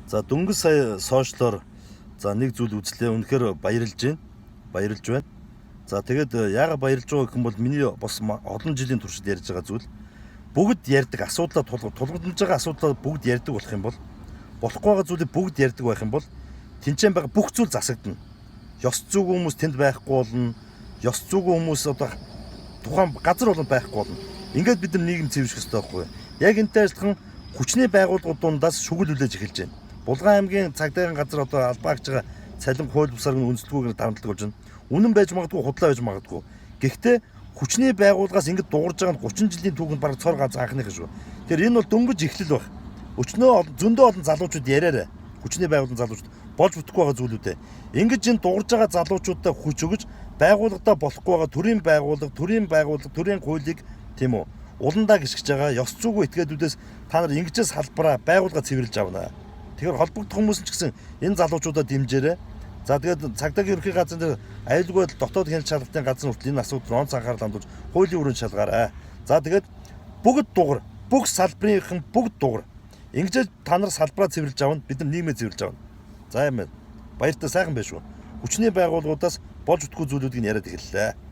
За дөнгөж сая сошиалоор нэг зүйл үзлээ. Үнэхээр баярлж байна. Баярлж байна. За тэгээд яагаад баярлж байгаа гэх юм бол миний бас олон жилийн туршид ярьж байгаа зүйл бүгд ярьдаг асуудлаа тулгамдж байгаа асуудлаа бүгд ярьдаг болох юм бол болохгүй байгаа зүйлийг бүгд ярьдаг байх юм бол тэнцэн байгаа бүх зүйл засагдана. Ёс зүйн хүмүүс тэнд байхгүй болно. Ёс зүйн хүмүүс одоо тухайн газар болон байхгүй болно. Ингээд бид нар нийгэм цэвэрших хэрэгтэй байхгүй юу? Яг энтэй адилхан хүчний байгууллагууд дундаас шүгэл хүлээж эхэлж байна. Булган аймгийн цагдаагийн газар одоо албаагч байгаа цалин хууль бусаар нь үнэлтгүйгээр дарамтлаг болж байна. Үнэн байж магадгүй, худлаа байж магадгүй. Гэхдээ хүчний байгууллагаас ингэж дуурж байгаа нь 30 жилийн түүхэнд бараг цор ганц анхных шүү. Тэгэхээр энэ бол дөнгөж эхлэл баг. Өчнөө зөндөө олон залуучууд яриараа. Хүчний байгууллагын залуучууд болж бүтэхгүй байгаа зүйлүүдээ. Ингэж энэ дуурж байгаа залуучуудаа хүч өгж байгууллагадаа болохгүй байгаа төрийн хуулийг тийм үү уландаа гიშгэж байгаа ёс зүйн этгээдүүдээс та нар ингэжээс салбараа байгууллага цэвэрлж авна. Тэгэхээр холбогдох хүмүүс ч гэсэн энэ залуучуудаа дэмжээрэй. За тэгээд цагдаагийн ерөнхий газрын дээр аюулгүй дотоод хяналт шалгалтын газар хүртэл энэ асуудал онц анхаарал хандуулж хуулийн өрөөнд шалгаарай. За тэгээд бүгд дугар, бүх салбарынхан бүгд дугар. Ингэж та нар салбараа цэвэрлж авна, бид нар нийгмээ цэвэрлж авна. За юм байна. Баяртай сайхан байна шүү. Хүчний байгууллагуудаас болж утгүй зүйлүүдийг яриад эхэллээ.